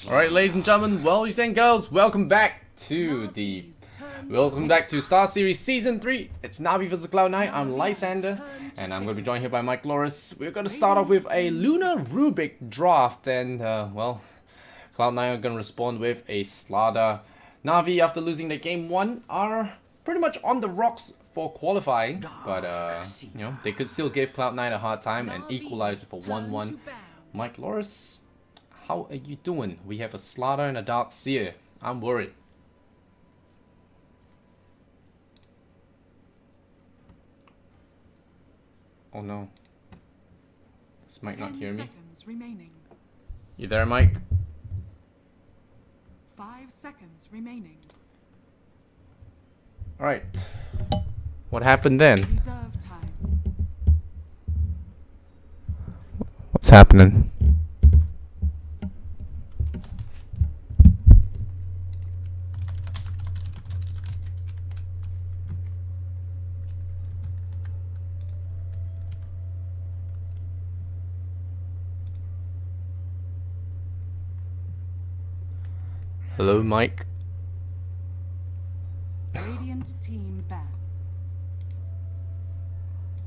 Alright, ladies and gentlemen, boys and girls, welcome back to Star Series Season 3. It's NaVi vs Cloud9. I'm Lysander, and I'm going to be joined here by Mike Loris. We're going to start off with a Lunar Rubik draft, and, well, Cloud9 are going to respond with a Slaughter. NaVi, after losing their game 1, are pretty much on the rocks for qualifying, but, you know, they could still give Cloud9 a hard time and equalize with a 1-1. Mike Loris, how are you doing? We have a Slaughter and a Dark Seer. I'm worried. Oh no. This Mike not hear me? You there, Mike? 5 seconds remaining. Alright. What happened then? Reserve time. What's happening? Hello, Mike. Radiant team back.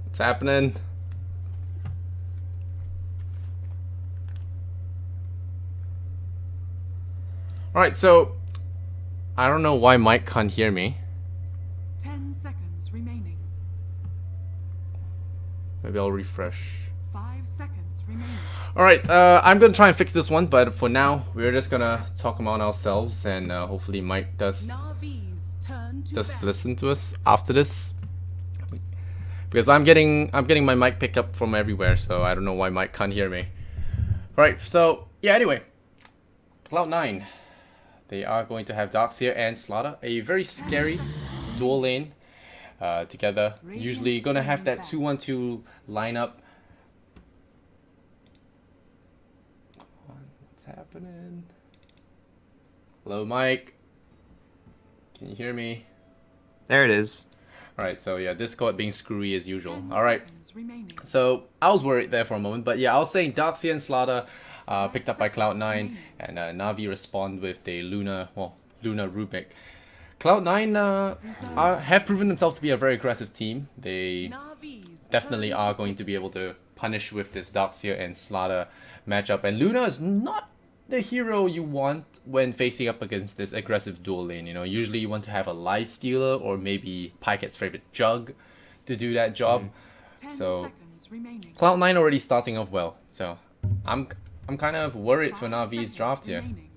What's happening? Alright, so I don't know why Mike can't hear me. 10 seconds remaining. Maybe I'll refresh. 5 seconds remaining. Alright, I'm gonna try and fix this one, but for now, we're just gonna talk among ourselves, and hopefully Mike does NaVi's turn to just bat. listen to us after this. Because I'm getting my mic picked up from everywhere, so I don't know why Mike can't hear me. Alright, so yeah, anyway. Cloud9. They are going to have Darkseer and Slaughter. A very scary dual lane together. Usually gonna have that 2-1-2 lineup. What's happening? Hello, Mike. Can you hear me? There it is. Alright, so yeah, Discord being screwy as usual. 10 Alright, seconds remaining. so I was worried there for a moment, but yeah, I was saying Darkseer and Slaughter picked up by Cloud9, and NaVi respond with the Lunar Rubik. Cloud9 have proven themselves to be a very aggressive team. They NaVi's definitely turn are to going pick. to be able to punish with this Darkseer and Slaughter matchup, and Luna is not the hero you want when facing up against this aggressive dual lane. You know, usually you want to have a life stealer or maybe Pyket's favorite Jug to do that job. 10 So seconds remaining. Cloud9 already starting off well, so I'm kind of worried for 5 NaVi's seconds draft here. remaining.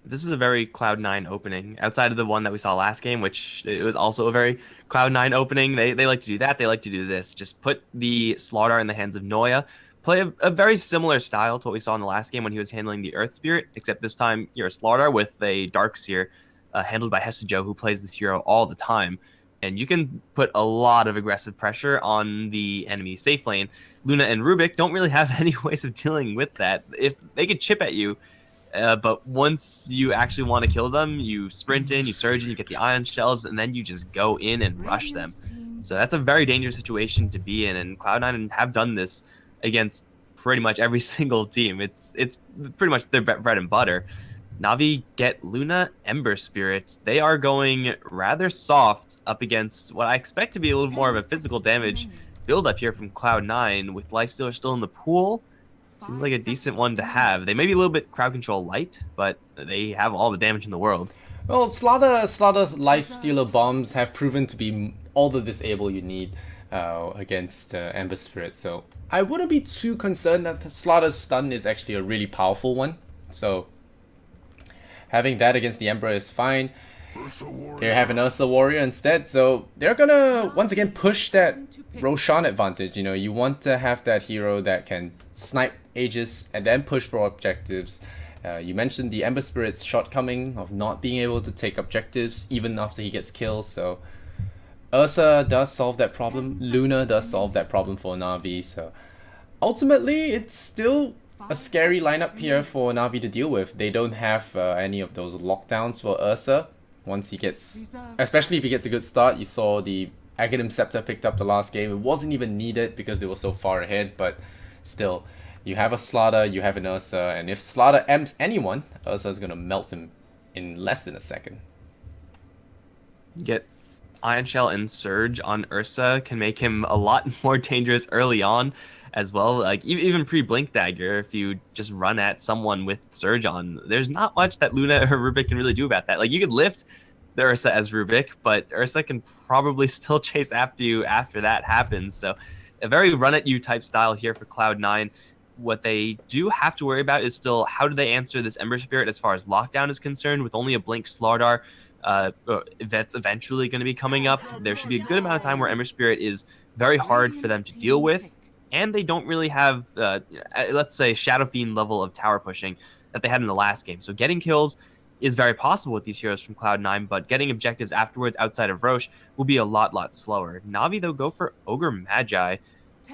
This is a very Cloud9 opening. Outside of the one that we saw last game, which it was also a very Cloud9 opening. They like to do that. They like to do this. Just put the Slaughter in the hands of Noya. Play a very similar style to what we saw in the last game when he was handling the Earth Spirit, except this time you're a Slaughter with a Darkseer handled by Hesajo, who plays this hero all the time. And you can put a lot of aggressive pressure on the enemy safe lane. Luna and Rubik don't really have any ways of dealing with that. If they could chip at you, but once you actually want to kill them, you sprint in, you surge in, you get the ion shells, and then you just go in and rush them. Radiant team So that's a very dangerous situation to be in, and Cloud9 have done this against pretty much every single team. It's pretty much their bread and butter. NaVi get Luna Ember Spirits. They are going rather soft up against what I expect to be a little more of a physical damage build up here from Cloud9 with Lifestealer still in the pool. Seems like a decent one to have. They may be a little bit crowd control light, but they have all the damage in the world. Well, Slaughter's life stealer bombs have proven to be all the disable you need against Ember Spirit, so I wouldn't be too concerned that Slaughter's stun is actually a really powerful one. So having that against the Ember is fine. They have an Ursa Warrior instead, so they're gonna once again push that Roshan advantage. You know, you want to have that hero that can snipe Aegis and then push for objectives. You mentioned the Ember Spirit's shortcoming of not being able to take objectives even after he gets killed, so Ursa does solve that problem. Luna does solve that problem for NaVi, so ultimately it's still a scary lineup here for NaVi to deal with. They don't have any of those lockdowns for Ursa. Once he gets, especially if he gets a good start. You saw the Aghanim Scepter picked up the last game. It wasn't even needed because they were so far ahead, but still, You have a Slaughter, you have an Ursa, and if Slaughter amps anyone, Ursa's gonna melt him in less than a second. Get Ion Shell and Surge on Ursa can make him a lot more dangerous early on as well. Like even pre-Blink Dagger, if you just run at someone with Surge on, there's not much that Luna or Rubik can really do about that. Like you could lift the Ursa as Rubik, but Ursa can probably still chase after you after that happens. So a very run at you type style here for Cloud9. What they do have to worry about is still how do they answer this Ember Spirit as far as lockdown is concerned. With only a Blink Slardar that's eventually going to be coming up, there should be a good amount of time where Ember Spirit is very hard for them to deal with, and they don't really have, let's say, Shadow Fiend level of tower pushing that they had in the last game. So getting kills is very possible with these heroes from Cloud9, but getting objectives afterwards outside of Roche will be a lot slower. Na'Vi, though, go for Ogre Magi.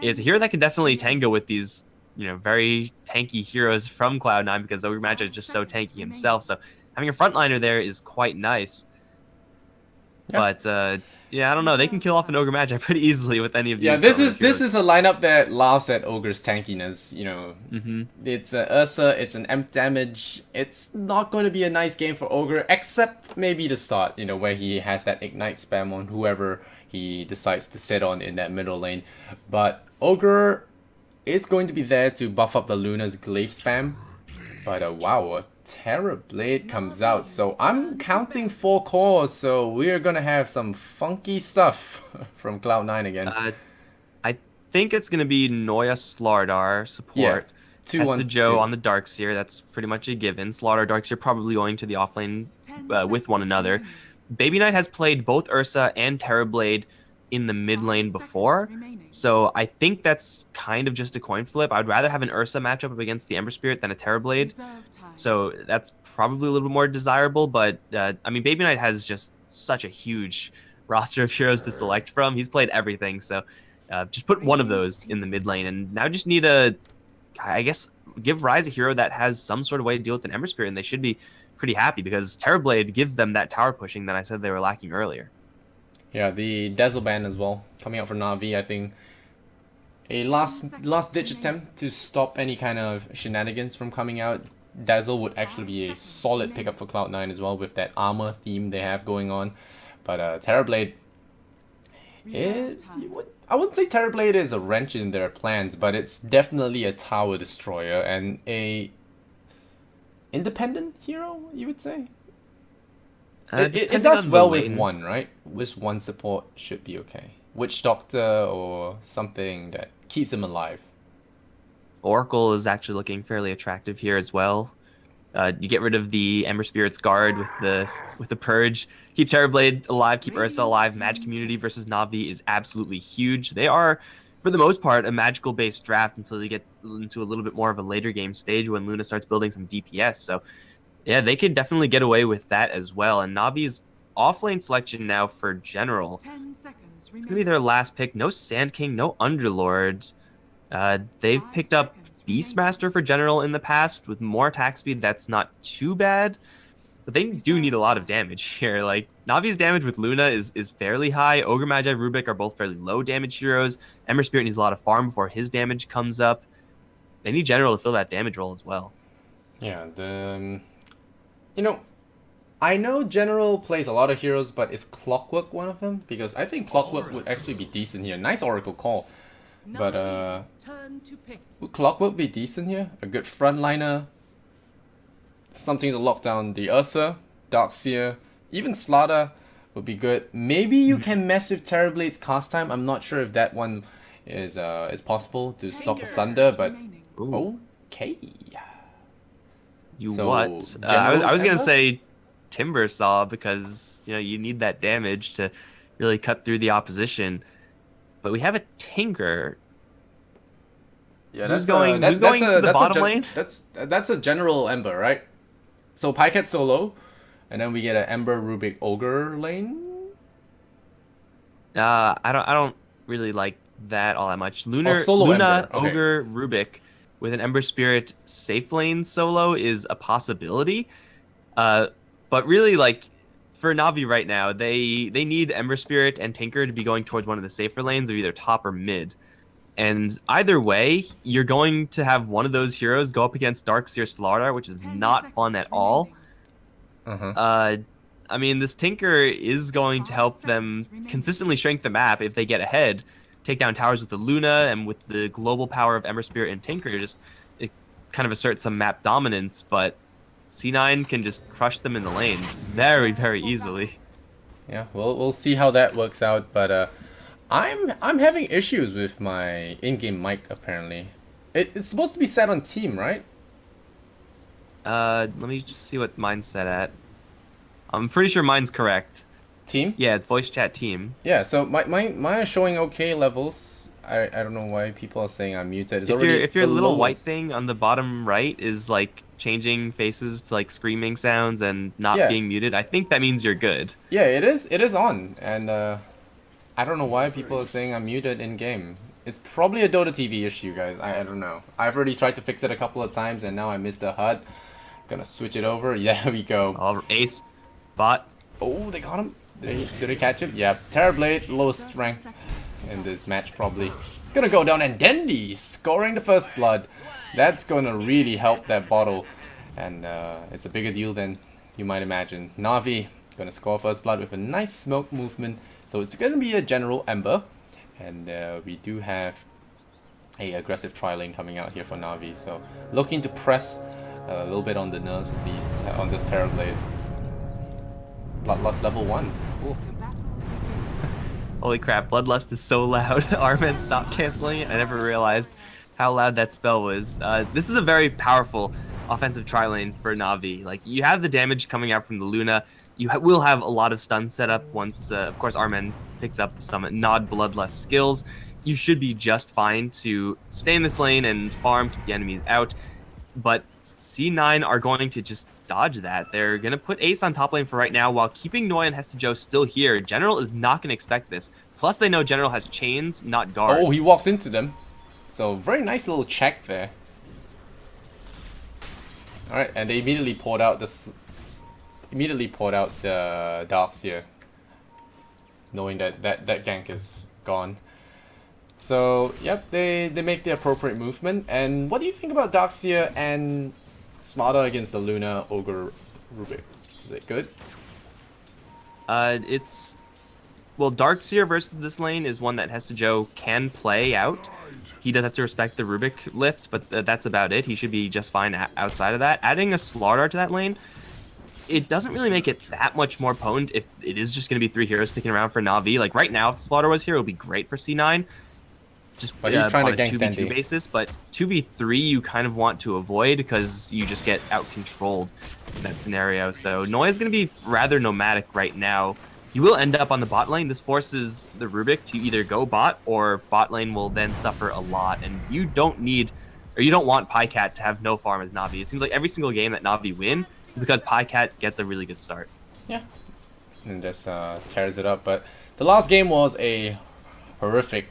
It's a hero that can definitely tango with these, very tanky heroes from Cloud9 because Ogre Magi is just so tanky himself. So having a frontliner there is quite nice. Yep. But yeah, I don't know. They can kill off an Ogre Magi pretty easily with any of these. Yeah, this is a lineup that laughs at Ogre's tankiness. It's an Ursa, it's an Emp damage. It's not going to be a nice game for Ogre, except maybe the start. Where he has that ignite spam on whoever he decides to sit on in that middle lane. But Ogre is going to be there to buff up the Luna's glaive spam. But wow, a Terror Blade comes out, so I'm counting 4 cores, so we're gonna have some funky stuff from Cloud9 again. I think it's gonna be Noya Slardar support. Yeah. Testa Joe on the Darkseer, that's pretty much a given. Slardar, Darkseer probably going to the offlane with one another. Baby Knight has played both Ursa and Terrorblade in the mid lane before, so I think that's kind of just a coin flip. I'd rather have an Ursa matchup up against the Ember Spirit than a Terrorblade, so that's probably a little bit more desirable. But I mean, Baby Knight has just such a huge roster of heroes to select from. He's played everything, so just put one of those in the mid lane, and now just need to, I guess, give Ryze a hero that has some sort of way to deal with an Ember Spirit, and they should be pretty happy because Terrorblade gives them that tower pushing that I said they were lacking earlier. Yeah, the Dazzle ban as well coming out for Na'Vi. I think a last ditch attempt to stop any kind of shenanigans from coming out. Dazzle would actually be a solid pickup for Cloud9 as well with that armor theme they have going on. But Terrorblade, I wouldn't say Terrorblade is a wrench in their plans, but it's definitely a tower destroyer and a independent hero, you would say. It does well with one, right? With one support should be okay. Witch Doctor or something that keeps him alive. Oracle is actually looking fairly attractive here as well. You get rid of the Ember Spirit's guard with the Purge. Keep Terrorblade alive, keep Ursa alive. Magic community versus Na'Vi is absolutely huge. They are, for the most part, a magical-based draft until you get into a little bit more of a later game stage when Luna starts building some DPS. So yeah, they could definitely get away with that as well. And Na'Vi's offlane selection now for General, it's going to be their last pick. No Sand King, no Underlord. They've picked up Beastmaster for General in the past with more attack speed. That's not too bad, but they do need a lot of damage here. Like, Na'Vi's damage with Luna is fairly high. Ogre Magi, Rubik are both fairly low damage heroes. Ember Spirit needs a lot of farm before his damage comes up. They need General to fill that damage role as well. Yeah, I know General plays a lot of heroes, but is Clockwork one of them? Because I think Clockwork would actually be decent here. Nice Oracle call. But would Clockwork be decent here? A good frontliner? Something to lock down the Ursa, Darkseer, even Slaughter would be good. Maybe you can mess with Terrorblade's cast time. I'm not sure if that one is possible to stop Asunder, but okay. I was gonna say Timber Saw because you need that damage to really cut through the opposition. But we have a Tinker. Yeah, who's going to the bottom lane? That's a General Ember, right? So Pycat solo, and then we get an Ember Rubik Ogre lane. I don't really like that all that much. Luna Ember. Okay. Ogre Rubik with an Ember Spirit safe lane solo is a possibility. But really, like, for Na'Vi right now, they need Ember Spirit and Tinker to be going towards one of the safer lanes of either top or mid. And either way, you're going to have one of those heroes go up against Darkseer Slardar, which is 10 not fun seconds at all. remaining. Uh-huh. I mean, this Tinker is going to 5 help seconds them remaining. consistently shrink the map if they get ahead. Take down towers with the Luna, and with the global power of Ember Spirit and Tinker, it kind of asserts some map dominance, but C9 can just crush them in the lanes very, very easily. Yeah, we'll see how that works out, but I'm having issues with my in-game mic apparently. It's supposed to be set on team, right? Let me just see what mine's set at. I'm pretty sure mine's correct. Team? Yeah, it's voice chat team. Yeah, so mine is showing okay levels. I don't know why people are saying I'm muted. It's already If your the little white lowest. thing on the bottom right is like changing faces to like screaming sounds and not Yeah. being muted, I think that means you're good. Yeah, it is on, and I don't know why people are saying I'm muted in game. It's probably a Dota TV issue, guys. I don't know. I've already tried to fix it a couple of times, and now I missed the HUD. Gonna switch it over. Yeah, we go. Oh, ace, bot. Oh, they caught him. Did they catch him? Yeah. Terrorblade, lowest rank in this match probably. Gonna go down, and Dendi scoring the first blood. That's gonna really help that bottle, and it's a bigger deal than you might imagine. NaVi gonna score first blood with a nice smoke movement. So it's gonna be a general Ember, and we do have a aggressive tri-lane coming out here for NaVi. So looking to press a little bit on the nerves of these on this Terrorblade. Bloodlust level 1. Cool. The battle begins. Holy crap, Bloodlust is so loud. Armen stopped canceling it. I never realized how loud that spell was. This is a very powerful offensive tri-lane for Na'Vi. Like, you have the damage coming out from the Luna. You will have a lot of stun set up once, of course, Armen picks up some Nod Bloodlust skills. You should be just fine to stay in this lane and farm, keep the enemies out. But C9 are going to just dodge that. They're going to put Ace on top lane for right now while keeping Noi and Hestejo still here. General is not going to expect this. Plus, they know General has chains, not guard. Oh, he walks into them. So, very nice little check there. Alright, and they immediately poured out this... Immediately poured out the Darkseer, knowing that gank is gone. So, yep, they make the appropriate movement. And what do you think about Darkseer and Slardar against the Luna, Ogre, Rubik? Is it good? It's... Well, Darkseer versus this lane is one that Hestejo can play out. He does have to respect the Rubik lift, but that's about it. He should be just fine outside of that. Adding a Slardar to that lane, it doesn't really make it that much more potent if it is just going to be 3 heroes sticking around for Na'Vi. Like, right now, if Slardar was here, it would be great for C9. Just But he's trying on to a gank 2v2 Dendi. basis, but 2v3 you kind of want to avoid because you just get out-controlled in that scenario. So Noi is going to be rather nomadic right now. You will end up on the bot lane. This forces the Rubik to either go bot, or bot lane will then suffer a lot. And you don't need, or you don't want Pycat to have no farm as Na'Vi. It seems like every single game that Na'Vi win is because Pycat gets a really good start. Yeah. And just tears it up. But the last game was a horrific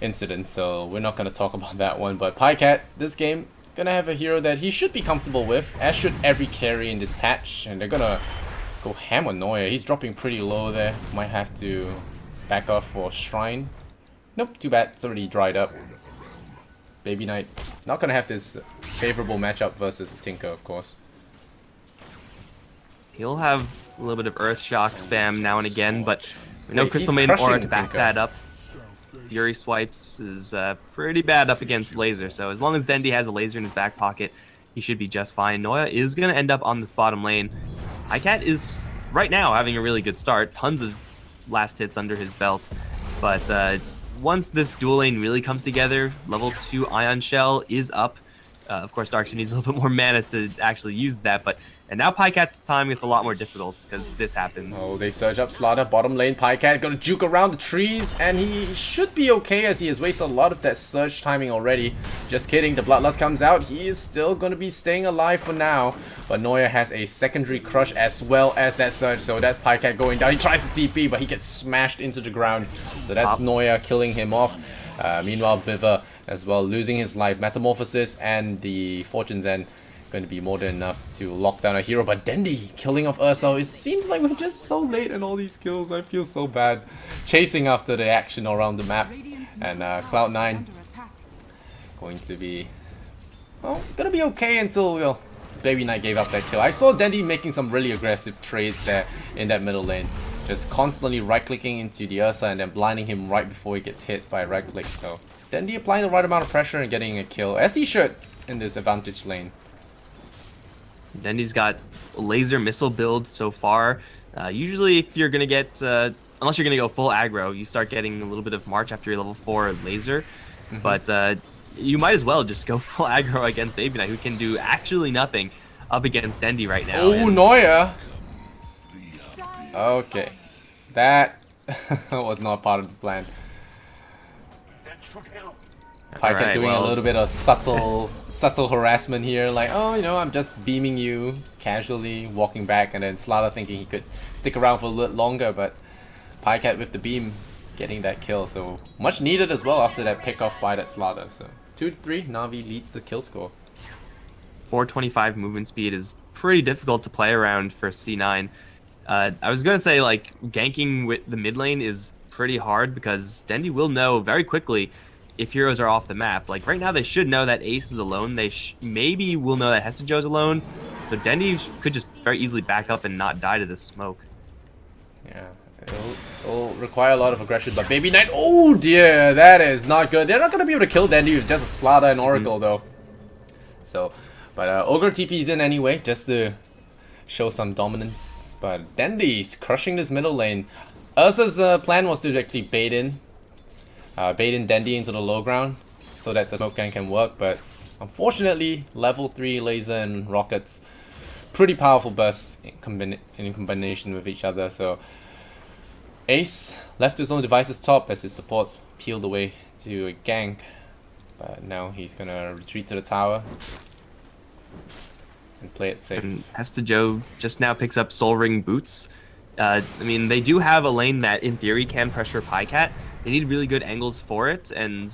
incident, so we're not going to talk about that one. But Pycat, this game, going to have a hero that he should be comfortable with, as should every carry in this patch. And they're going to go ham on Noya. He's dropping pretty low there. Might have to back off for Shrine. Nope, too bad. It's already dried up. Baby Knight. Not going to have this favorable matchup versus the Tinker, of course. He'll have a little bit of Earth Shock spam now and again, but we know Wait, Crystal he's Maiden Aura crushing to back Tinker. that up. Fury Swipes is pretty bad up against Laser, so as long as Dendi has a laser in his back pocket, he should be just fine. Noya is going to end up on this bottom lane. Pycat is, right now, having a really good start. Tons of last hits under his belt, but once this dual lane really comes together, level 2 Ion Shell is up. Of course, Darkseer needs a little bit more mana to actually use that, and now Pycat's time gets a lot more difficult because this happens. Oh, they surge up Slardar, bottom lane. Pycat gonna juke around the trees, and he should be okay as he has wasted a lot of that surge timing already. Just kidding, the Bloodlust comes out. He is still gonna be staying alive for now, but Noya has a secondary crush as well as that surge, so that's Pycat going down. He tries to TP, but he gets smashed into the ground, so that's Noya killing him off. Meanwhile, Biver as well, losing his life. Metamorphosis and the Fortune's End going to be more than enough to lock down a hero. But Dendi killing off Urso. It seems like we're just so late in all these kills. I feel so bad. Chasing after the action around the map. And Cloud9 going to be, well, gonna be okay until, well, Baby Knight gave up that kill. I saw Dandy making some really aggressive trades there in that middle lane. Just constantly right-clicking into the Ursa and then blinding him right before he gets hit by a right-click. So Dandy applying the right amount of pressure and getting a kill, as he should, in this advantage lane. Dendy's got a laser missile build so far. Usually if you're going to get, unless you're going to go full aggro, you start getting a little bit of March after your level 4 laser. But you might as well just go full aggro against Baby Knight, who can do actually nothing up against Dendy right now. Oh, Noya! Okay. That was not part of the plan. Pycat doing a little bit of subtle harassment here, like, oh, you know, I'm just beaming you casually, walking back, and then Slaughter thinking he could stick around for a little longer, but Pycat with the beam getting that kill, so much needed as well after that pick off by that Slaughter. So 2-3, Na'Vi leads the kill score. 425 movement speed is pretty difficult to play around for C9. I was gonna say, like, ganking with the mid lane is pretty hard because Dendy will know very quickly if heroes are off the map. Like right now, they should know that Ace is alone. They maybe will know that Hestejo's alone. So Dendy could just very easily back up and not die to this smoke. Yeah, it'll require a lot of aggression, but Baby Knight, oh dear, that is not good. They're not gonna be able to kill Dendy with just a Slaughter and Oracle though. So, but Ogre TP's in anyway, just to show some dominance. But Dendy's crushing this middle lane. Ursa's plan was to actually bait in Dendy into the low ground so that the smoke gang can work, but unfortunately level 3 laser and rockets, pretty powerful bursts in combination with each other. So Ace left his own devices top as his supports peeled away to a gank, but now he's gonna retreat to the tower and play it safe. And Hestejo just now picks up Soul Ring boots. I mean, they do have a lane that in theory can pressure Pycat. They need really good angles for it, and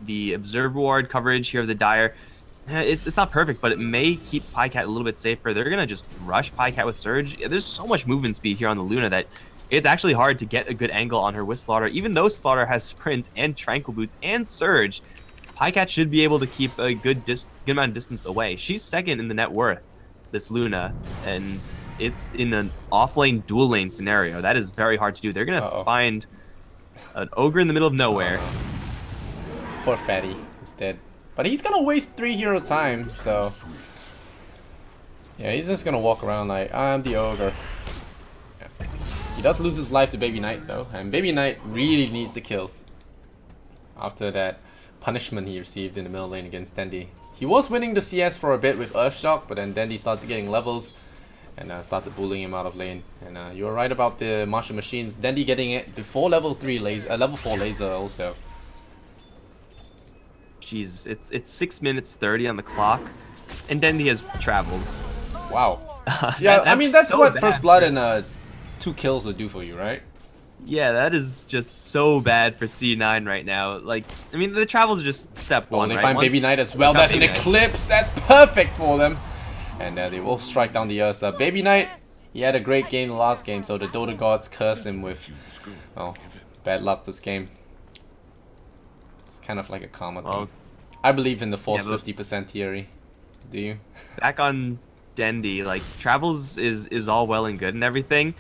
the Observe Ward coverage here of the Dire, it's not perfect, but it may keep Pycat a little bit safer. They're going to just rush Pycat with Surge. There's so much movement speed here on the Luna that it's actually hard to get a good angle on her with Slaughter. Even though Slaughter has Sprint and Tranquil Boots and Surge, Pycat should be able to keep a good amount of distance away. She's second in the net worth, this Luna, and it's in an off-lane dual lane scenario. That is very hard to do. They're going to find an Ogre in the middle of nowhere. Poor Fatty is dead. But he's gonna waste 3 hero time, so yeah, he's just gonna walk around like, I'm the Ogre. Yeah. He does lose his life to Baby Knight though, and Baby Knight really needs the kills after that punishment he received in the middle lane against Dendy. He was winning the CS for a bit with Earthshock, but then Dendy started getting levels and started bullying him out of lane. And you were right about the Martial Machines. Dendy getting it before level 3 laser, level 4 laser also. Jeez, it's 6 minutes 30 on the clock, and Dendy has travels. Wow. Yeah, I mean that's so what bad. First Blood and 2 kills would do for you, right? Yeah, that is just so bad for C9 right now. Like, I mean, the travels are just step one. They right? find Baby Knight as well. They found That's an Baby Knight. Eclipse. That's perfect for them. And they will strike down the Ursa. Baby Knight, he had a great game the last game, so the Dota gods curse him with, oh, bad luck this game. It's kind of like a karma thing. I believe in the false 50% theory. Do you? Back on Dendy, like, travels is all well and good and everything,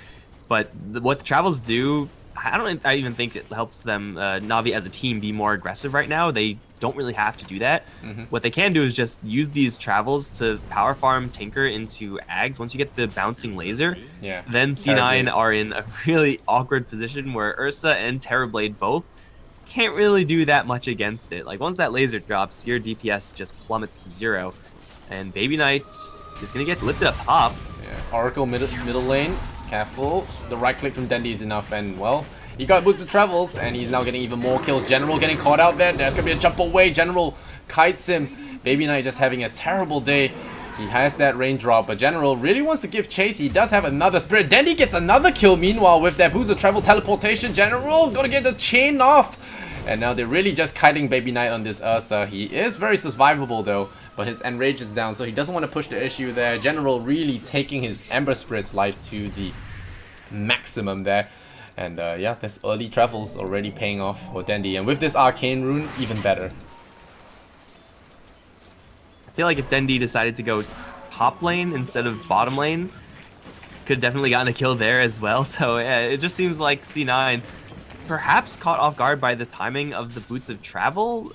but what the travels do, I even think it helps them, Na'Vi as a team, be more aggressive right now. They don't really have to do that. What they can do is just use these travels to power farm Tinker into Ags. Once you get the bouncing laser, then C9 are in a really awkward position where Ursa and Terrorblade both can't really do that much against it. Like, once that laser drops, your DPS just plummets to 0, and Baby Knight is gonna get lifted up top. Oracle middle lane. Careful. The right click from Dendy is enough, and well, he got boots of travels, and he's now getting even more kills. General getting caught out there. There's gonna be a jump away. General kites him. Baby Knight just having a terrible day. He has that raindrop, but General really wants to give chase. He does have another Spirit. Dendy gets another kill, meanwhile, with that boost of travel teleportation. General gonna get the chain off. And now they're really just kiting Baby Knight on this Ursa. He is very survivable though, but his enrage is down, so he doesn't want to push the issue there. General really taking his Ember Spirit's life to the maximum there. And yeah, this early travels already paying off for Dendy. And with this Arcane Rune, even better. feel like if Dendi decided to go top lane instead of bottom lane, could have definitely gotten a kill there as well. So yeah, it just seems like C9 perhaps caught off guard by the timing of the Boots of Travel.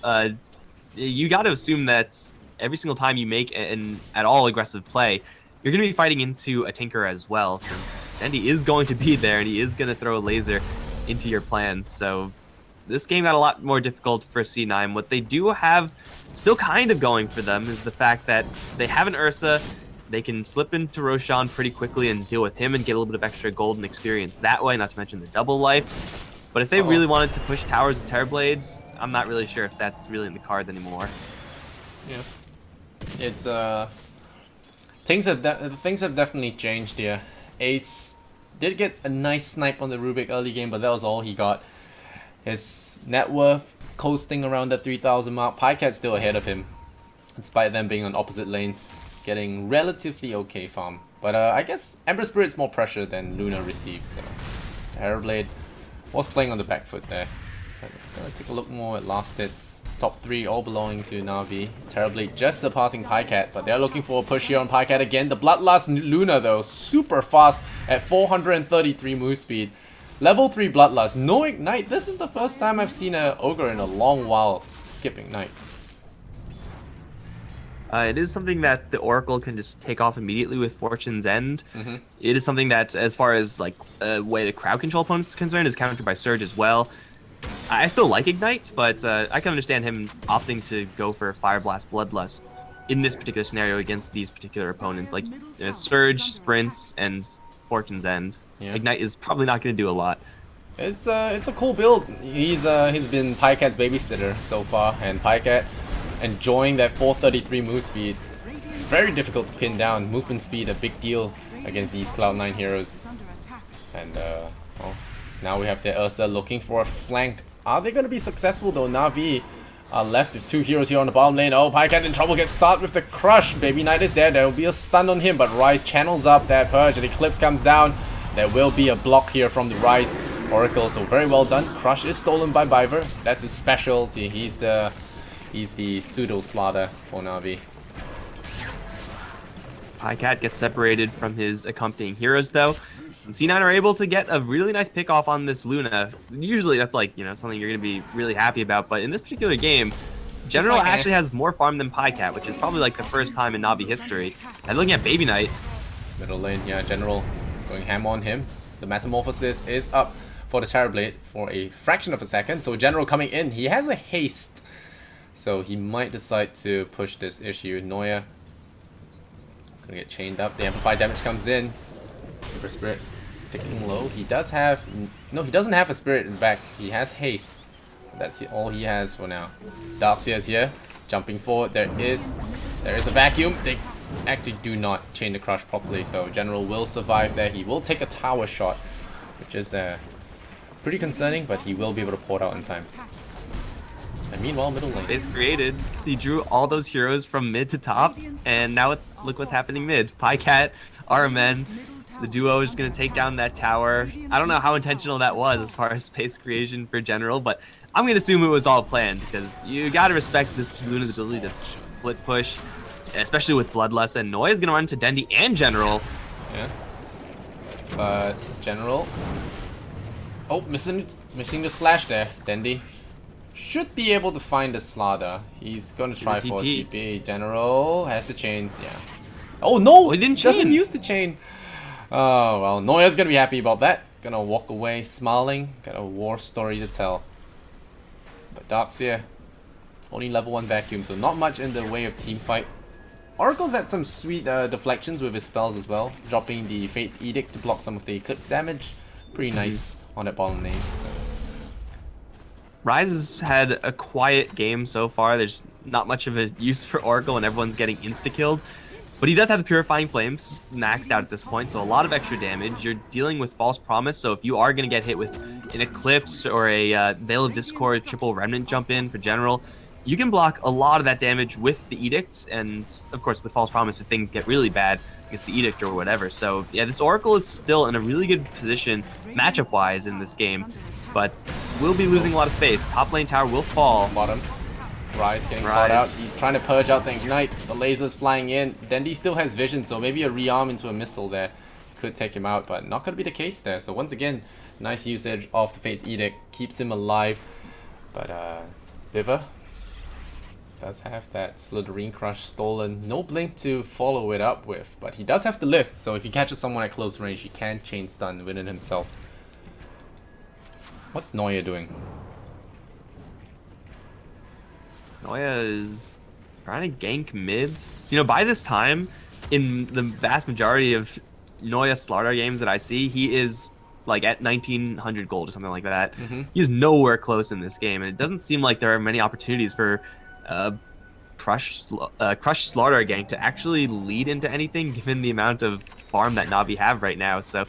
You got to assume that every single time you make an at all aggressive play, you're going to be fighting into a Tinker as well, because Dendi is going to be there and he is going to throw a laser into your plans. So this game got a lot more difficult for C9. What they do have still kind of going for them is the fact that they have an Ursa. They can slip into Roshan pretty quickly and deal with him and get a little bit of extra golden experience that way, not to mention the double life. But if they really wanted to push towers with Terrorblades, I'm not really sure if that's really in the cards anymore. Yeah, it's things have definitely changed here. Ace did get a nice snipe on the Rubik early game, but that was all he got. His net worth coasting around the 3,000 mark. Pycat's still ahead of him, despite them being on opposite lanes, getting relatively okay farm. But I guess Ember Spirit's more pressure than Luna received, so Terrorblade was playing on the back foot there. Let's take a look more at last hits. Top 3 all belonging to Na'Vi. Terrorblade just surpassing Pycat, but they're looking for a push here on Pycat again. The Bloodlust Luna though, super fast at 433 move speed. Level 3 Bloodlust, no Ignite. This is the first time I've seen an Ogre in a long while skip Ignite. It is something that the Oracle can just take off immediately with Fortune's End. It is something that, as far as like a way to crowd control opponents is concerned, is countered by Surge as well. I still like Ignite, but I can understand him opting to go for Fire Blast Bloodlust in this particular scenario against these particular opponents, like Surge, Sprint, and Fortune's End. Yeah. Ignite is probably not going to do a lot. It's a cool build. He's been Pycat's babysitter so far, and Pycat enjoying that 433 move speed. Very difficult to pin down. Movement speed a big deal against these Cloud9 heroes. And well, now we have the Ursa looking for a flank. Are they going to be successful though? Na'Vi are left with 2 heroes here on the bottom lane. Oh, Pycat in trouble, gets started with the crush. Baby Knight is there. There will be a stun on him, but Ryze channels up that purge. The Eclipse comes down. There will be a block here from the Ryze Oracle, so very well done. Crush is stolen by Biver. That's his specialty. He's the pseudo slaughter for Na'Vi. Pycat gets separated from his accompanying heroes though. And C9 are able to get a really nice pick off on this Luna. Usually that's like, something you're going to be really happy about, but in this particular game, General actually has more farm than Pycat, which is probably like the first time in Na'Vi history. And looking at Baby Knight. Middle lane, yeah, General going ham on him. The Metamorphosis is up for the Terrorblade for a fraction of a second. So General coming in, he has a haste. So he might decide to push this issue. Noya gonna get chained up. The amplified damage comes in. Super Spirit ticking low. He does have... No, he doesn't have a Spirit in back. He has haste. That's all he has for now. Darkseer is here. Jumping forward. There is a vacuum. They actually do not chain the crush properly. So General will survive there. He will take a tower shot, which is pretty concerning, but he will be able to port out in time. And meanwhile, middle lane. Base created. He drew all those heroes from mid to top, and now look what's happening mid. Pycat, RMN, the duo is going to take down that tower. I don't know how intentional that was as far as space creation for General, but I'm going to assume it was all planned, because you got to respect this Luna's ability to split push, especially with Bloodlust, and Noya is going to run into Dendi and General. Yeah. But General... Oh, missing the slash there, Dendi. Should be able to find the Slaughter. He's gonna try for a TP. General has the chains, yeah. Oh no! He doesn't use the chain. Oh well, Noya's gonna be happy about that. Gonna walk away smiling. Got a war story to tell. But Darkseer, only level 1 vacuum, so not much in the way of team fight. Oracle's had some sweet deflections with his spells as well, dropping the Fate's Edict to block some of the Eclipse damage. Pretty nice on that bottom lane. So. Ryze has had a quiet game so far. There's not much of a use for Oracle and everyone's getting insta-killed. But he does have the Purifying Flames maxed out at this point, so a lot of extra damage. You're dealing with False Promise, so if you are going to get hit with an Eclipse or a Veil of Discord triple Remnant jump in for General, you can block a lot of that damage with the Edict, and of course with False Promise if things get really bad against the Edict or whatever. So yeah, this Oracle is still in a really good position matchup-wise in this game. But we'll be losing a lot of space. Top lane tower will fall. Bottom. Rise getting caught out. He's trying to purge out the Ignite. The laser's flying in. Dendi still has vision, so maybe a rearm into a missile there could take him out, but not going to be the case there. So once again, nice usage of the Fate's Edict. Keeps him alive. But Biver does have that Slitherine Crush stolen. No blink to follow it up with, but he does have the lift, so if he catches someone at close range, he can chain stun within himself. What's Noya doing? Noya is trying to gank mids. You know, by this time, in the vast majority of Noya Slardar games that I see, he is like at 1900 gold or something like that. He's nowhere close in this game, and it doesn't seem like there are many opportunities for Crush Slardar gank to actually lead into anything, given the amount of farm that NaVi have right now. So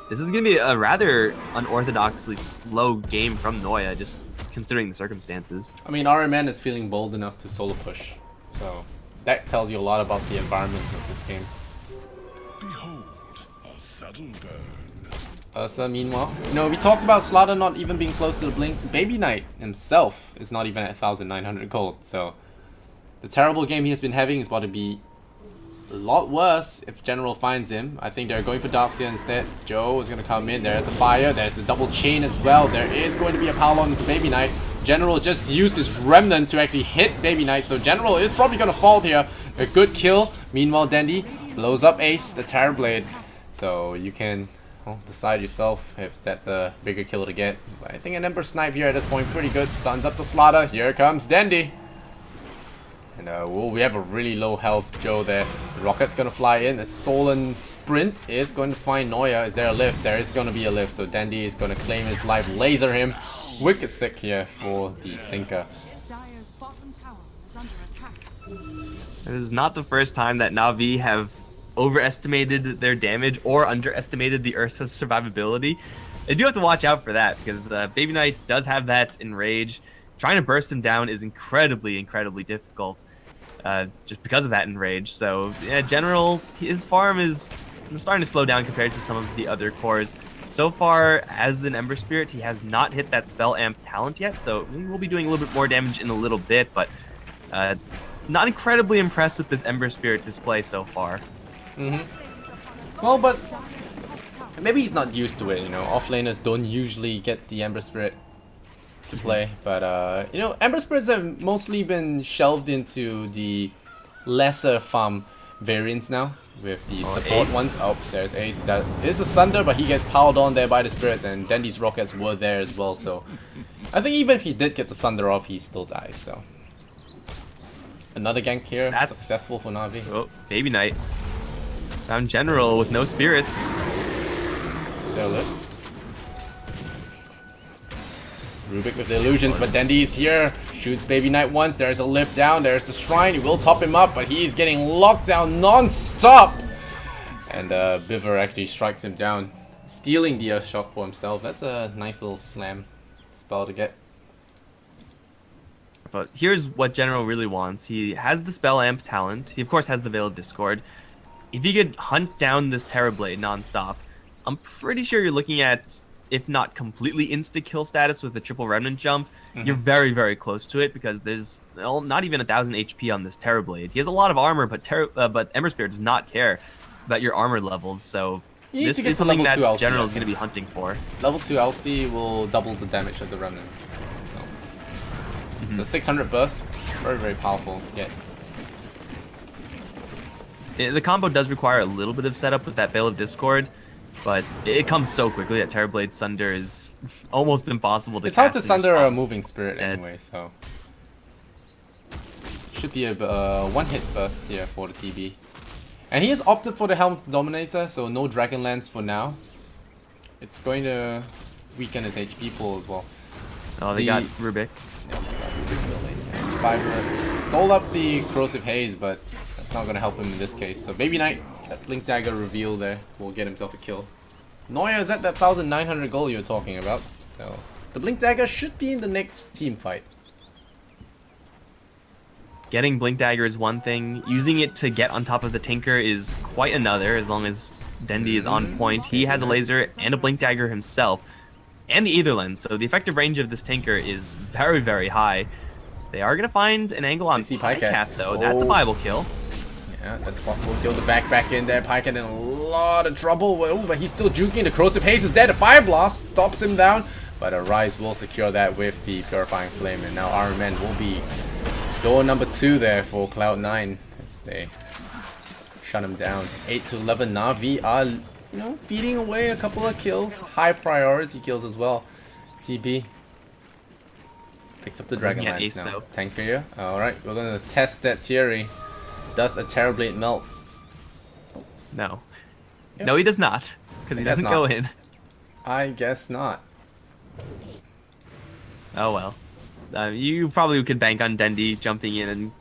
this is going to be a rather unorthodoxly slow game from Noya, just considering the circumstances. I mean, RMN is feeling bold enough to solo push, so that tells you a lot about the environment of this game. Behold, a subtle burn. Ursa, meanwhile, you know, we talked about Slardar not even being close to the blink. Baby Knight himself is not even at 1900 gold, so the terrible game he has been having is about to be a lot worse if General finds him. I think they're going for Darkseer instead. Joe is going to come in. There's the fire. There's the double chain as well. There is going to be a power on into Baby Knight. General just used his Remnant to actually hit Baby Knight, so General is probably going to fall here. A good kill. Meanwhile, Dendi blows up Ace, the Terrorblade. So you can decide yourself if that's a bigger kill to get. But I think an Ember Snipe here at this point pretty good. Stuns up the Slardar. Here comes Dendi. And we have a really low health Joe there. The rocket's gonna fly in. A stolen sprint is going to find Noya. Is there a lift? There is gonna be a lift. So Dendi is gonna claim his life, laser him. Wicked sick here for the Tinker. Dire's bottom tower is under attack. This is not the first time that NaVi have overestimated their damage or underestimated the Ursa's survivability. They do have to watch out for that, because Baby Knight does have that Enrage. Trying to burst him down is incredibly difficult, just because of that Enrage. So yeah, General, his farm is starting to slow down compared to some of the other cores. So far, as an Ember Spirit, he has not hit that Spell Amp talent yet, so he will be doing a little bit more damage in a little bit, but not incredibly impressed with this Ember Spirit display so far. Well, but maybe he's not used to it, you know. Offlaners don't usually get the Ember Spirit to play, but you know, Ember Spirits have mostly been shelved into the lesser farm variants now, with the support Ace. ones. Oh, there's Ace. That is a Sunder, but he gets piled on there by the spirits, and Dendi's rockets were there as well, so I think even if he did get the Sunder off, he still dies. So another gank here, That's successful for Navi. Oh, Baby Knight found General with no spirits. So lit. Rubik with the illusions, but Dendi is here. Shoots Baby Knight once. There's a lift down. There's the shrine. He will top him up, but he's getting locked down non-stop. And Biver actually strikes him down, stealing the Earthshock for himself. That's a nice little slam spell to get. But here's what General really wants. He has the Spell Amp talent. He, of course, has the Veil of Discord. If he could hunt down this Terrorblade non-stop, I'm pretty sure you're looking at, if not completely insta-kill status with the triple Remnant jump, you're very close to it, because there's not even 1000 HP on this Terrorblade. He has a lot of armor, but Ember Spirit does not care about your armor levels, so this is something that General is going to be hunting for. Level 2 ulti will double the damage of the Remnants. So 600 burst, very powerful to get. The combo does require a little bit of setup with that Veil of Discord, but it comes so quickly that Terrorblade Sunder is almost impossible to cast. It's hard to sunder a respawn. moving spirit anyway, so should be a one-hit burst here for the TB. And he has opted for the Helm of the Dominator, so no Dragonlance for now. It's going to weaken his HP pool as well. Oh, they got Rubik. Yeah, they got Rubik building. Fiber stole up the Corrosive Haze, but that's not going to help him in this case. So Baby Knight, that Blink Dagger reveal there will get himself a kill. Noya is at that 1900 goal you're talking about, so the Blink Dagger should be in the next team fight. Getting Blink Dagger is one thing. Using it to get on top of the Tinker is quite another, as long as Dendi is on point. He has a laser and a Blink Dagger himself, and the Aether Lens, so the effective range of this Tinker is very high. They are going to find an angle on see Pycat, Pycat. though. That's a viable kill. Yeah, that's possible. Kill the back in there. Pycat in a lot of trouble. Well, but he's still juking. The Corrosive Haze is there. The Fire Blast stops him down. But a Rise will secure that with the Purifying Flame. And now Iron Man will be door number 2 there for Cloud9 as they shut him down. 8 to 11. NaVi are, you know, feeding away a couple of kills. High priority kills as well. TP picks up the Dragon Lance now. Though. Tanker. Alright, we're gonna test that theory. Does a Terrorblade melt? No. Yep. No, he does not. Because he doesn't go in. I guess not. Oh well. You probably could bank on Dendi jumping in and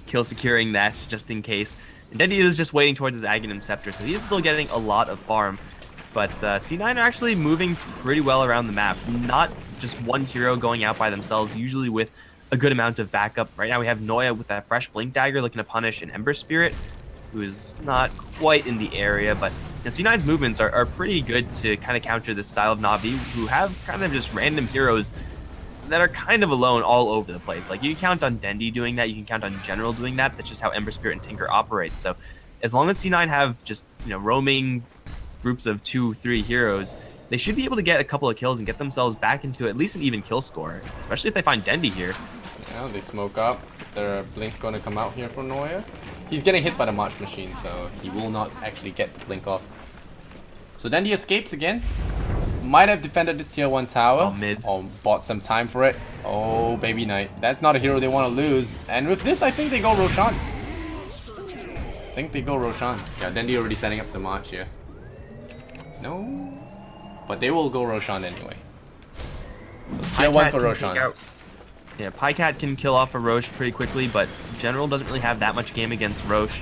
kill securing that just in case. And Dendi is just waiting towards his Aghanim Scepter, so he is still getting a lot of farm. But C9 are actually moving pretty well around the map. Not just one hero going out by themselves, usually with a good amount of backup. Right now we have Noya with that fresh Blink Dagger looking to punish an Ember Spirit, who is not quite in the area, but C9's movements are pretty good to kind of counter this style of NaVi, who have kind of just random heroes that are kind of alone all over the place. Like, you can count on Dendi doing that, you can count on General doing that. That's just how Ember Spirit and Tinker operate. So as long as C9 have just, you know, roaming groups of 2-3 heroes, they should be able to get a couple of kills and get themselves back into at least an even kill score, especially if they find Dendi here. Yeah, they smoke up. Is there a blink going to come out here for Noya? He's getting hit by the March Machine, so he will not actually get the blink off. So Dendi escapes again. Might have defended the tier 1 tower. Or bought some time for it. Oh, Baby Knight. That's not a hero they want to lose. And with this, I think they go Roshan. Yeah, Dendi already setting up the March here. No. But they will go Roshan anyway. So tier 1 for Roshan. Yeah, Pycat can kill off a Roche pretty quickly, but General doesn't really have that much game against Roche.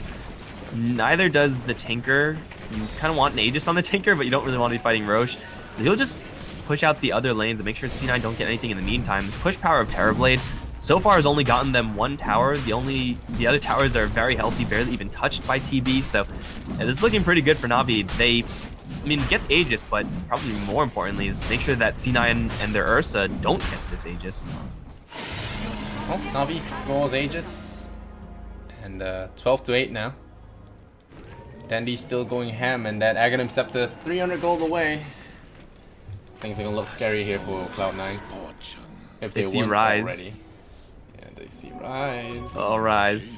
Neither does the Tinker. You kind of want an Aegis on the Tinker, but you don't really want to be fighting Roche. He'll just push out the other lanes and make sure C9 don't get anything in the meantime. This push power of Terrorblade so far has only gotten them 1 tower. The other towers are very healthy, barely even touched by TB, so this is looking pretty good for NaVi. They, I mean, get the Aegis, but probably more importantly is make sure that C9 and their Ursa don't get this Aegis. Oh, NaVi scores Aegis. And 12 to 8 now. Dendi's still going ham, and that Aghanim Scepter 300 gold away. Things are gonna look scary here for Cloud9. If they see weren't Rise already. Yeah, they see Rise. Oh, Rise.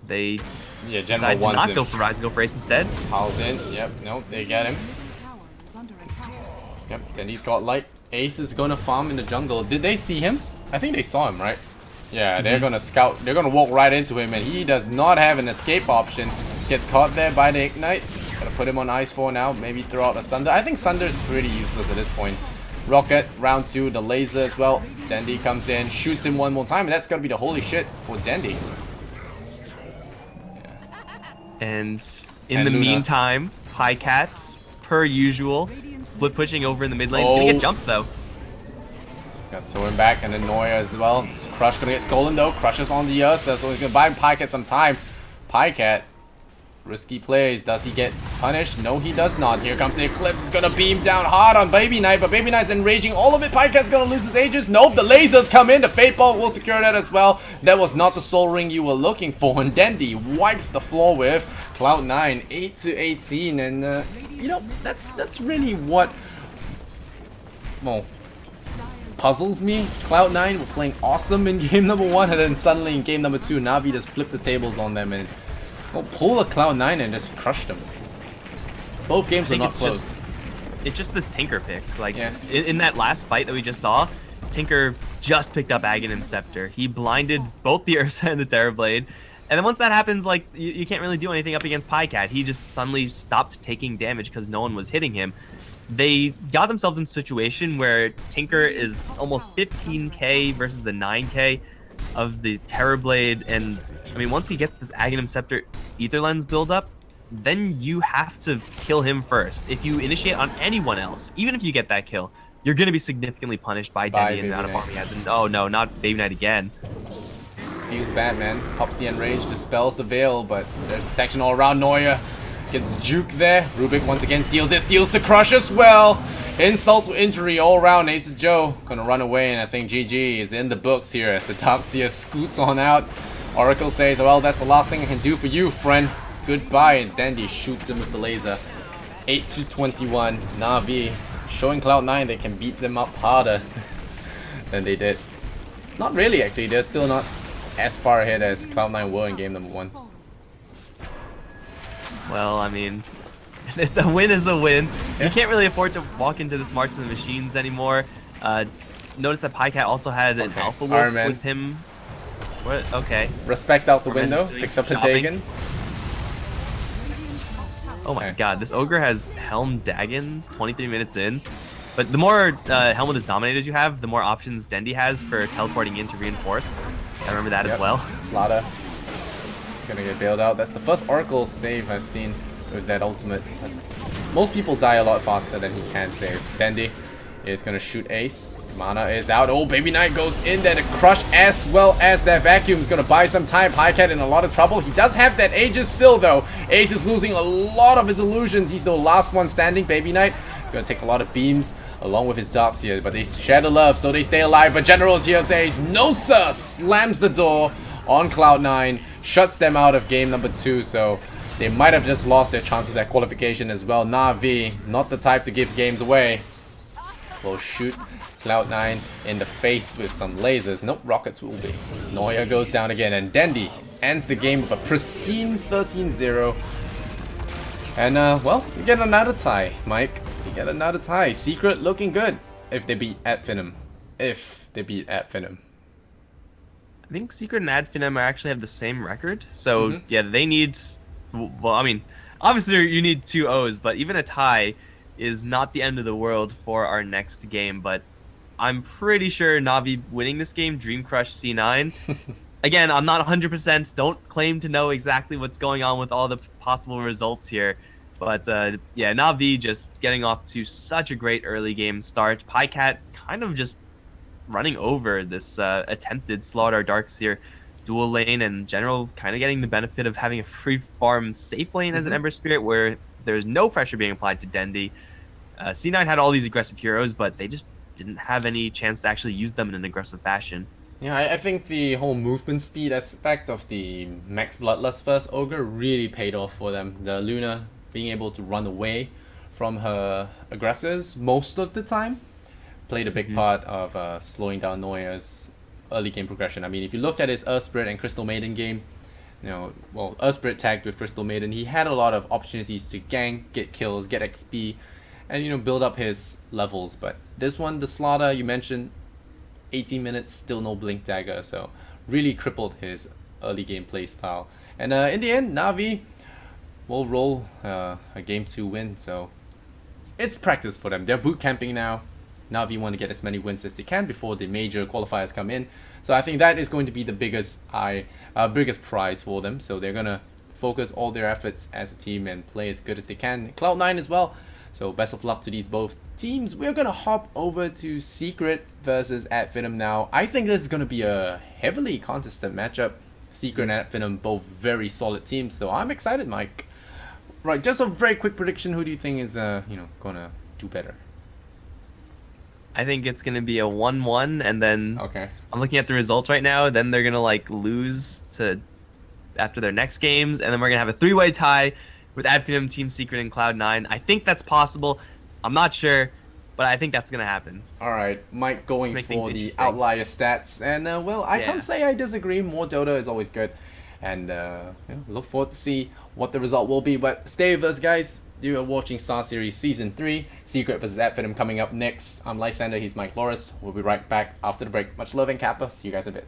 They General decide to wants not him. go for Rise and go for Ace instead. Piles in. Yep, nope, they get him. Tower is under attack. Yep, Dendi's got light. Ace is gonna farm in the jungle. Did they see him? I think they saw him, right? Yeah, they're gonna scout. They're gonna walk right into him, and he does not have an escape option. Gets caught there by the Ignite. Gotta put him on ice for now. Maybe throw out a Sunder. I think Sunder is pretty useless at this point. Rocket, round 2, the laser as well. Dendi comes in, shoots him one more time, and that's gonna be the holy shit for Dendi. Yeah. And in the Luna. meantime, Pycat, per usual, split pushing over in the mid lane. He's gonna get jumped though. Gotta throw him back, and then Noya as well. Crush gonna get stolen though. Crushes on the Ursa, so he's gonna buy Pycat some time. Pycat, risky plays. Does he get punished? No, he does not. Here comes the Eclipse. It's gonna beam down hard on Baby Knight, but Baby Knight's enraging all of it. Pycat's gonna lose his Aegis. Nope, the lasers come in. The Fate Bolt will secure that as well. That was not the Soul Ring you were looking for, and Dendi wipes the floor with Cloud9, 8 to 18, and you know, that's really what, well, puzzles me. Cloud9 were playing awesome in game number 1, and then suddenly in game number 2, NaVi just flipped the tables on them and, well, pull a Cloud9 and just crushed them. Both games were not close. It's just this Tinker pick. Like, Yeah. in that last fight that we just saw, Tinker just picked up Aghanim Scepter. He blinded both the Ursa and the Terrorblade. And then once that happens, like, you can't really do anything up against Pycat. He just suddenly stopped taking damage because no one was hitting him. They got themselves in a situation where Tinker is almost 15k versus the 9k of the Terrorblade, and I mean, once he gets this Aghanim Scepter Ether Lens build up, then you have to kill him first. If you initiate on anyone else, even if you get that kill, you're going to be significantly punished by Dendi and the amount of farm he has. And oh no, not Baby Knight again. Feels bad, man. Pops the Enrage, dispels the Veil, but there's protection all around. Noya gets juke there. Rubik once again steals it, steals the Crush as well. Insult to injury all around. Ace of Joe gonna run away, and I think GG is in the books here as the Darkseer scoots on out. Oracle says, well, that's the last thing I can do for you, friend. Goodbye, and Dandy shoots him with the laser. 8-21. NaVi showing Cloud9 they can beat them up harder than they did. Not really, actually. They're still not as far ahead as Cloud9 were in game number 1. Well, I mean, a win is a win. You can't really afford to walk into this March of the Machines anymore. Notice that Pycat also had an Alpha Wolf with him. What? Okay. Respect out the Iron Man's window. doing Picks up the shopping. Dagon. Oh my god, this Ogre has Helm Dagon 23 minutes in. But the more Helm with the Dominators you have, the more options Dendi has for teleporting in to reinforce. I remember that as well. Slaughter gonna get bailed out. That's the first Oracle save I've seen with that ultimate. Most people die a lot faster than he can save. Dendi is gonna shoot Ace. Mana is out. Oh, Baby Knight goes in there to crush, as well as that vacuum is gonna buy some time. Pycat in a lot of trouble. He does have that Aegis still though. Ace is losing a lot of his illusions. He's the last one standing. Baby Knight gonna take a lot of beams along with his Darkseer, but they share the love, so they stay alive. But Generals here says, no sir! Slams the door on Cloud9, shuts them out of game number 2, so they might have just lost their chances at qualification as well. NaVi, not the type to give games away, will shoot Cloud9 in the face with some lasers. Nope, rockets will be. Noya goes down again, and Dendi ends the game with a pristine 13-0. And, well, we get another tie, Mike. We get another tie. Secret looking good if they beat Adfinum. If they beat Adfinum. I think Secret and Adfinum actually have the same record. So, yeah, they need... Well, I mean, obviously you need 2 O's, but even a tie is not the end of the world for our next game. But I'm pretty sure Navi winning this game, Dream Crush C9. Again, I'm not 100%. Don't claim to know exactly what's going on with all the possible results here. But, yeah, Navi just getting off to such a great early game start. Pycat kind of just running over this attempted Slaughter Darkseer dual lane, and General kind of getting the benefit of having a free farm safe lane as an Ember Spirit where there's no pressure being applied to Dendi. C9 had all these aggressive heroes, but they just didn't have any chance to actually use them in an aggressive fashion. Yeah, I think the whole movement speed aspect of the Max Bloodlust first Ogre really paid off for them. The Luna being able to run away from her aggressors most of the time played a big part of slowing down Noya's early game progression. I mean, if you look at his Earth Spirit and Crystal Maiden game, you know, well, Earth Spirit tagged with Crystal Maiden, he had a lot of opportunities to gank, get kills, get XP, and, you know, build up his levels. But this one, the Slaughter, you mentioned, 18 minutes, still no Blink Dagger, so really crippled his early game play style. And in the end, NaVi will roll a game 2 win, so it's practice for them. They're boot camping now. NaVi want to get as many wins as they can before the major qualifiers come in. So I think that is going to be the biggest prize for them. So they're gonna focus all their efforts as a team and play as good as they can. Cloud9 as well. So best of luck to these both teams. We're gonna hop over to Secret versus Adfinum now. I think this is gonna be a heavily contested matchup. Secret and Adfinum, both very solid teams. So I'm excited, Mike. Right, just a very quick prediction. Who do you think is gonna do better? I think it's going to be a 1-1, and then Okay. I'm looking at the results right now. Then they're going to like lose to after their next games, and then we're going to have a 3-way tie with Adfinum, Team Secret, and Cloud9. I think that's possible. I'm not sure, but I think that's going to happen. All right, Mike going Make for things the interesting. outlier stats, and well, I can't say I disagree. More Dota is always good, and look forward to see what the result will be. But stay with us, guys. You are watching Star Series Season 3, Secret vs. Adfinum coming up next. I'm Lysander, he's Mike Loris. We'll be right back after the break. Much love and Kappa. See you guys in a bit.